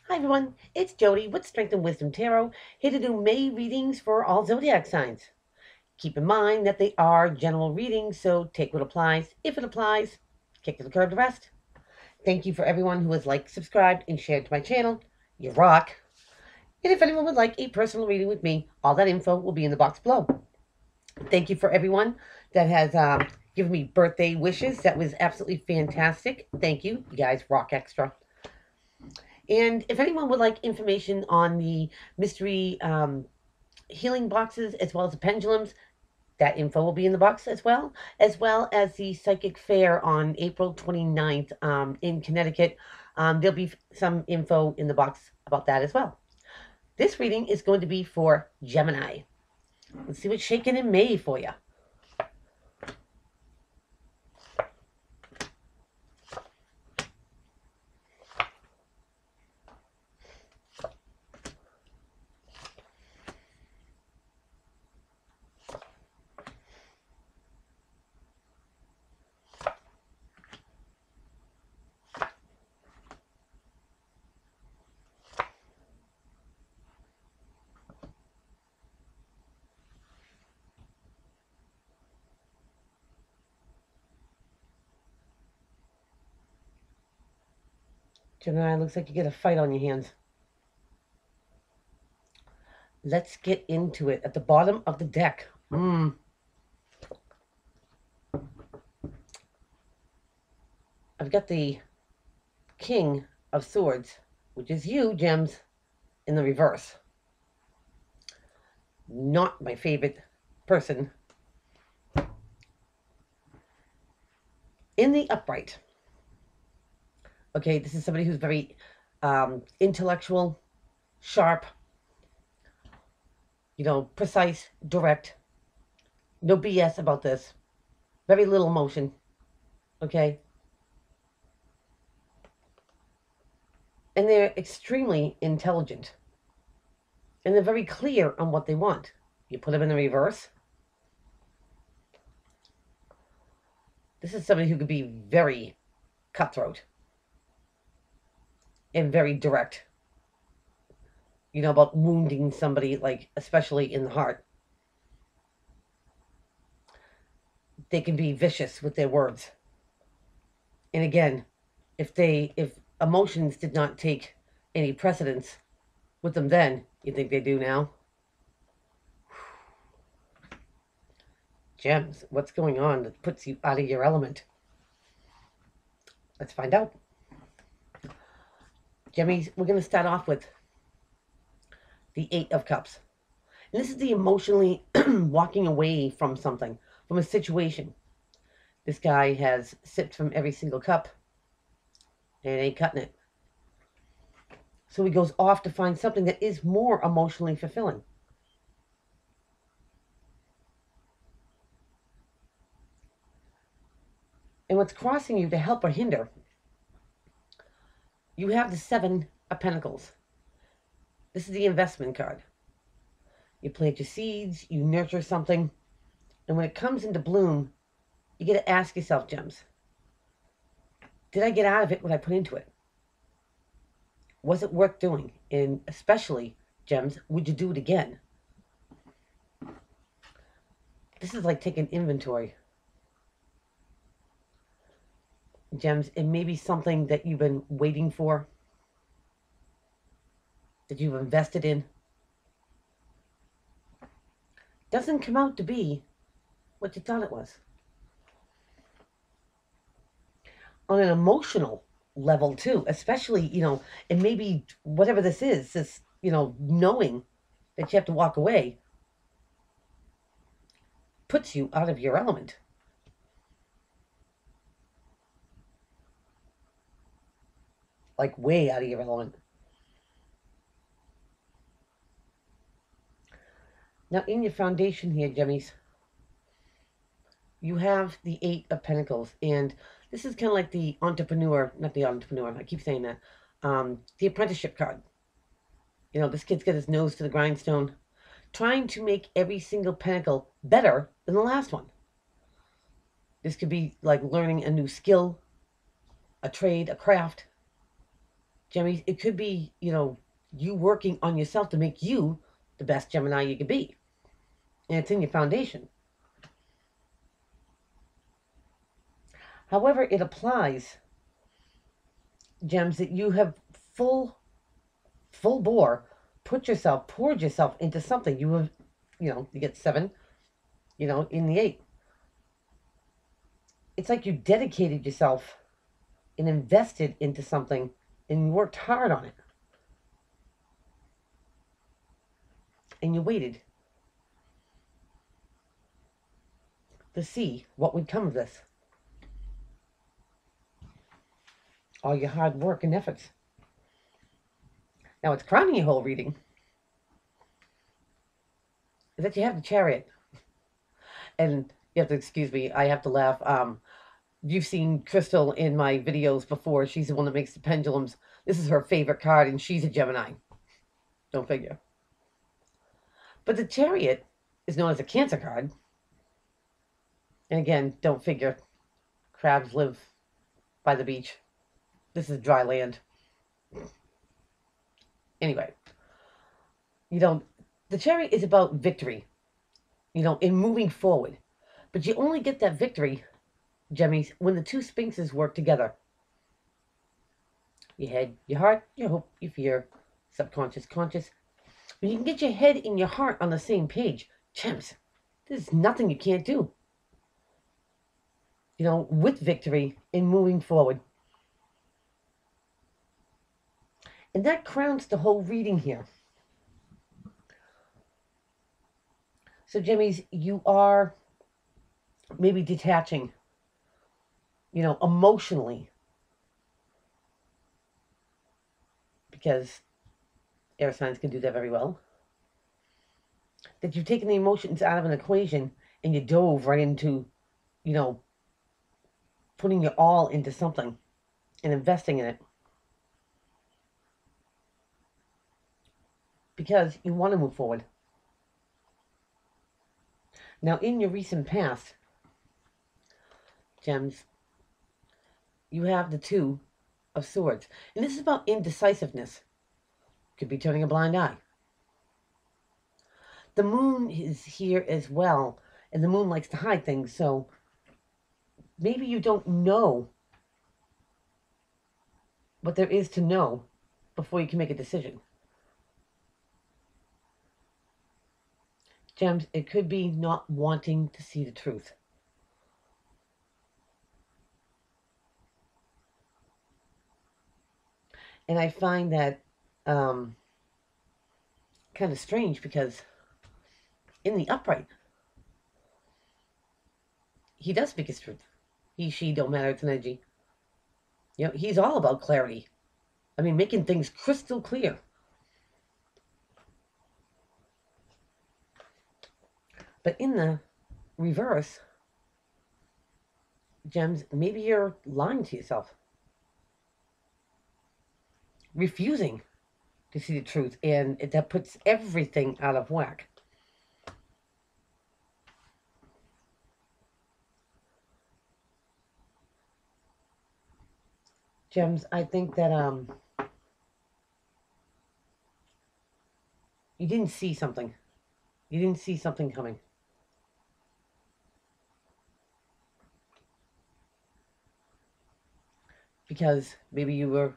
Hi everyone, it's Jody with Strength and Wisdom Tarot, here to do May readings for all zodiac signs. Keep in mind that they are general readings, so take what applies. If it applies, kick to the curb the rest. Thank you for everyone who has liked, subscribed, and shared to my channel. You rock. And if anyone would like a personal reading with me, all that info will be in the box below. Thank you for everyone that has given me birthday wishes. That was absolutely fantastic. Thank you. You guys rock extra. And if anyone would like information on the mystery healing boxes as well as the pendulums, that info will be in the box as well as the psychic fair on April 29th in Connecticut. There'll be some info in the box about that as well. This reading is going to be for Gemini. Let's see what's shaking in May for you. Gemini, looks like you get a fight on your hands. Let's get into it. At the bottom of the deck. I've got the King of Swords, which is you, Gems, in the reverse. Not my favorite person. In the upright. Okay, this is somebody who's very intellectual, sharp, precise, direct. No BS about this. Very little emotion. Okay? And they're extremely intelligent. And they're very clear on what they want. You put them in the reverse. This is somebody who could be very cutthroat and very direct. About wounding somebody, like especially in the heart. They can be vicious with their words. And again, if emotions did not take any precedence with them then, you think they do now? Gems, what's going on that puts you out of your element? Let's find out. Gemmies, we're going to start off with the Eight of Cups. And this is the emotionally walking away from something, from a situation. This guy has sipped from every single cup and ain't cutting it. So he goes off to find something that is more emotionally fulfilling. And what's crossing you to help or hinder, you have the Seven of Pentacles. This is the investment card. You plant your seeds, you nurture something, and when it comes into bloom, you got to ask yourself, Gems, did I get out of it what I put into it? Was it worth doing? And especially, Gems, would you do it again? This is like taking inventory. Gems, it may be something that you've been waiting for, that you've invested in. Doesn't come out to be what you thought it was. On an emotional level too, especially, and maybe whatever this is, this, knowing that you have to walk away puts you out of your element. Like way out of your element. Now in your foundation here, Jemmies, you have the Eight of Pentacles, and this is kind of like the entrepreneur, not the entrepreneur, I keep saying that, the apprenticeship card. This kid's got his nose to the grindstone, trying to make every single pentacle better than the last one. This could be like learning a new skill, a trade, a craft, Gemini, it could be, you working on yourself to make you the best Gemini you could be. And it's in your foundation. However, it applies, Gems, that you have full bore poured yourself into something. You have, you get 7, in the 8. It's like you dedicated yourself and invested into something and you worked hard on it. And you waited to see what would come of this. All your hard work and efforts. Now, what's crowning your whole reading is that you have the Chariot. And you have to excuse me, I have to laugh. You've seen Crystal in my videos before. She's the one that makes the pendulums. This is her favorite card, and she's a Gemini. Don't figure. But the Chariot is known as a Cancer card. And again, don't figure. Crabs live by the beach. This is dry land. Anyway, the Chariot is about victory, in moving forward. But you only get that victory, Gemmies, when the two sphinxes work together. Your head, your heart, your hope, your fear, subconscious, conscious. When you can get your head and your heart on the same page, Gems, there's nothing you can't do. With victory in moving forward. And that crowns the whole reading here. So, Gemmies, you are maybe detaching, emotionally. Because air signs can do that very well. That you've taken the emotions out of an equation and you dove right into, putting your all into something and investing in it. Because you want to move forward. Now, in your recent past, Gems, you have the 2 of Swords. And this is about indecisiveness. Could be turning a blind eye. The moon is here as well. And the moon likes to hide things. So maybe you don't know what there is to know before you can make a decision. Gems, it could be not wanting to see the truth. And I find that kind of strange because in the upright, he does speak his truth. He, she, don't matter, it's an energy. He's all about clarity. I mean, making things crystal clear. But in the reverse, Gems, maybe you're lying to yourself. Refusing to see the truth, and that puts everything out of whack. Gems, I think that you didn't see something. You didn't see something coming. Because maybe you were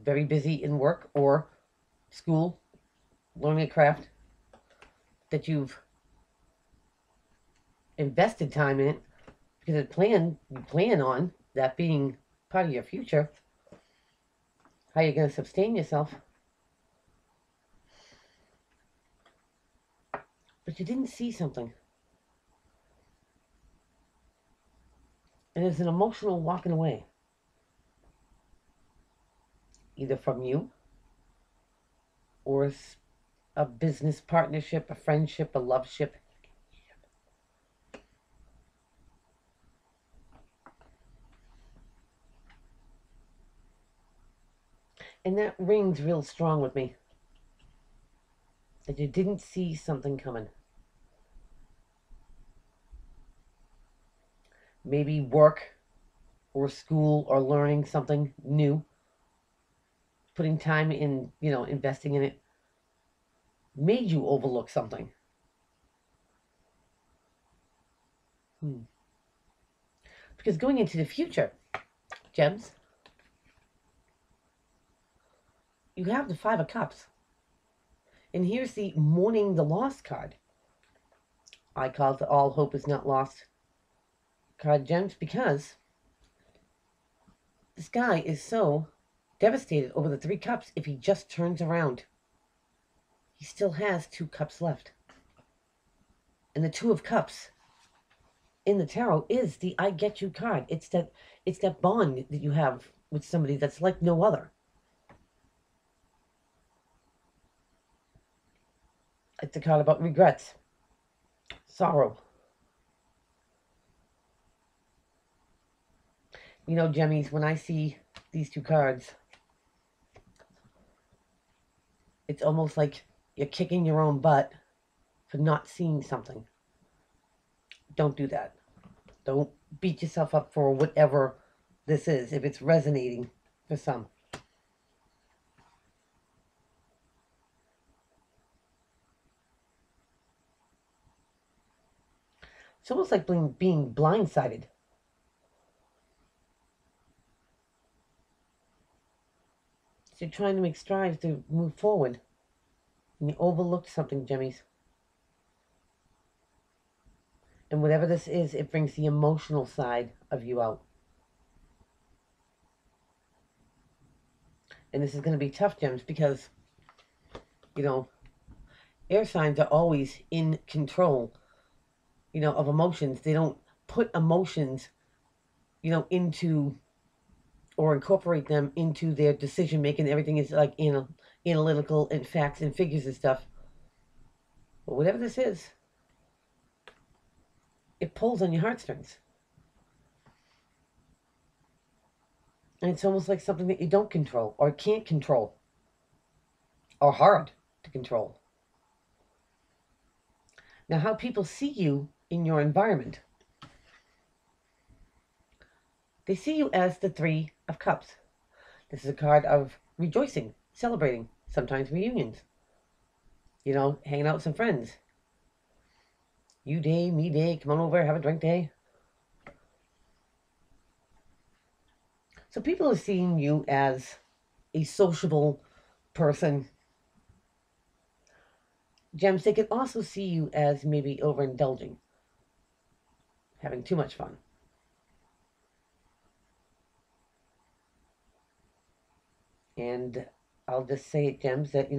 very busy in work or school, learning a craft that you've invested time in it because you plan on that being part of your future. How you're going to sustain yourself. But you didn't see something. And there's an emotional walking away. Either from you or a business partnership, a friendship, a loveship. And that rings real strong with me. That you didn't see something coming. Maybe work or school or learning something new. putting time in, investing in it, made you overlook something. Because going into the future, Gems, you have the Five of Cups. And here's the mourning the lost card. I call it the all hope is not lost card, Gems, because this guy is so devastated over the Three Cups. If he just turns around, he still has two cups left. And the Two of Cups in the tarot is the I get you card. It's that bond that you have with somebody that's like no other. It's a card about regrets, sorrow. You know, Jemmies, when I see these two cards, it's almost like you're kicking your own butt for not seeing something. Don't do that. Don't beat yourself up for whatever this is, if it's resonating for some. It's almost like being blindsided. So you're trying to make strides to move forward, and you overlooked something, Jemmies. And whatever this is, it brings the emotional side of you out. And this is going to be tough, Gems, because, air signs are always in control, of emotions. They don't put emotions, into or incorporate them into their decision making. Everything is like analytical and facts and figures and stuff. But whatever this is, it pulls on your heartstrings. And it's almost like something that you don't control or can't control or hard to control. Now, how people see you in your environment. They see you as the Three of Cups. This is a card of rejoicing, celebrating, sometimes reunions. Hanging out with some friends. You day, me day, come on over, have a drink day. So people are seeing you as a sociable person. Gems, they can also see you as maybe overindulging, having too much fun. And I'll just say it, Gems, that,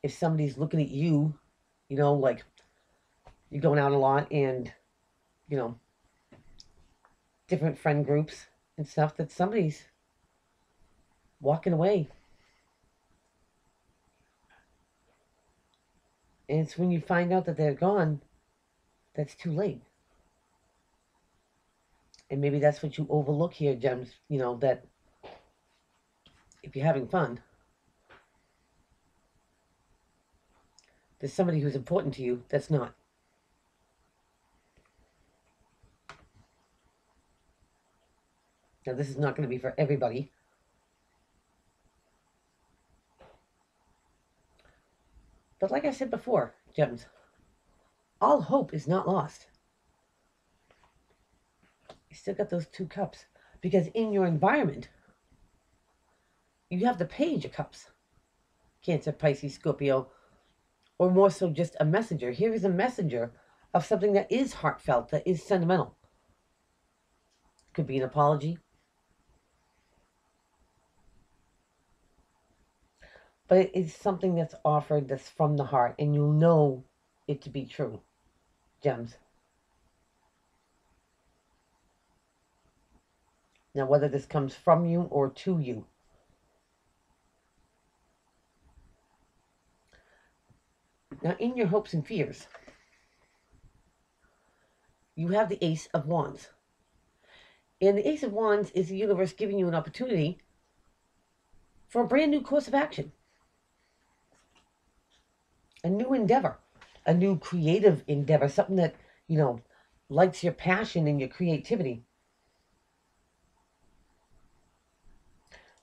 if somebody's looking at you, like you're going out a lot and, different friend groups and stuff, that somebody's walking away. And it's when you find out that they're gone, that's too late. And maybe that's what you overlook here, Gems, that if you're having fun, there's somebody who's important to you that's not. Now, this is not going to be for everybody. But like I said before, Gems, all hope is not lost. You still got those two cups. Because in your environment, you have the Page of Cups. Cancer, Pisces, Scorpio, or more so just a messenger. Here is a messenger of something that is heartfelt, that is sentimental. Could be an apology. But it is something that's offered that's from the heart, and you'll know it to be true, Gems. Now, whether this comes from you or to you. Now, in your hopes and fears, you have the Ace of Wands. And the Ace of Wands is the universe giving you an opportunity for a brand new course of action. A new endeavor, a new creative endeavor, something that, lights your passion and your creativity.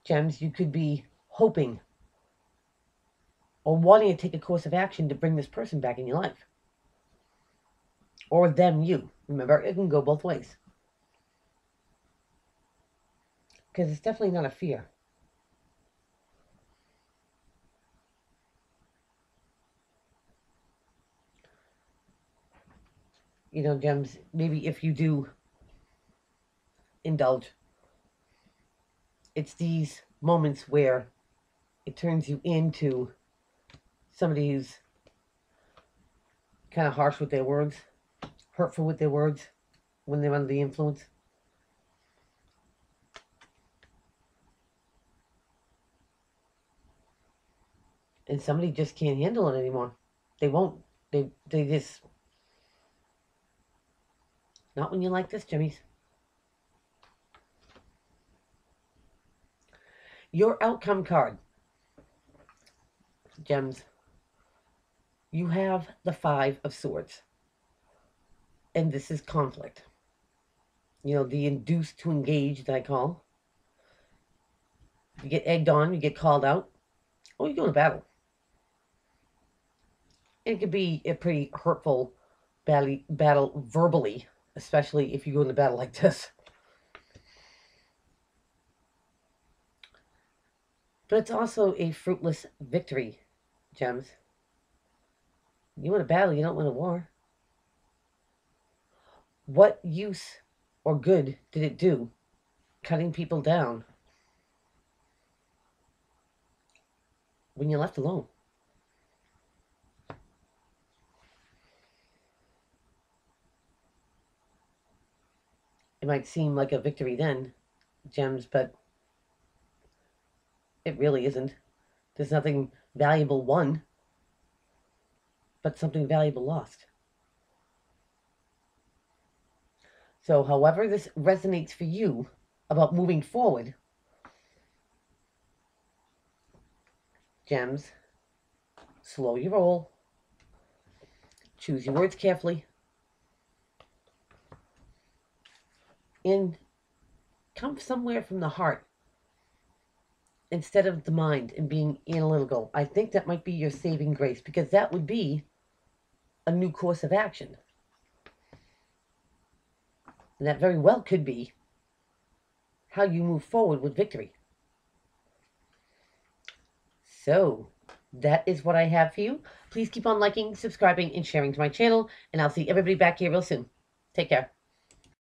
Gems, you could be hoping or wanting to take a course of action to bring this person back in your life. Or them, you. Remember, it can go both ways. Because it's definitely not a fear. You know, Gems, maybe if you do indulge, it's these moments where it turns you into somebody who's kind of harsh with their words, hurtful with their words when they're under the influence. And somebody just can't handle it anymore. They won't. They just, not when you like this, Jimmy's. Your outcome card, Gems. You have the Five of Swords. And this is conflict. You know, the induced to engage that I call. You get egged on, you get called out, or you go to battle. It could be a pretty hurtful battle verbally, especially if you go into battle like this. But it's also a fruitless victory, Gems. You win a battle, you don't win a war. What use or good did it do cutting people down when you're left alone? It might seem like a victory then, Gems, but it really isn't. There's nothing valuable won, but something valuable lost. So, however this resonates for you about moving forward, Gems, slow your roll, choose your words carefully, and come somewhere from the heart instead of the mind and being analytical. I think that might be your saving grace, because that would be a new course of action. And that very well could be how you move forward with victory. So, that is what I have for you. Please keep on liking, subscribing, and sharing to my channel, and I'll see everybody back here real soon. Take care.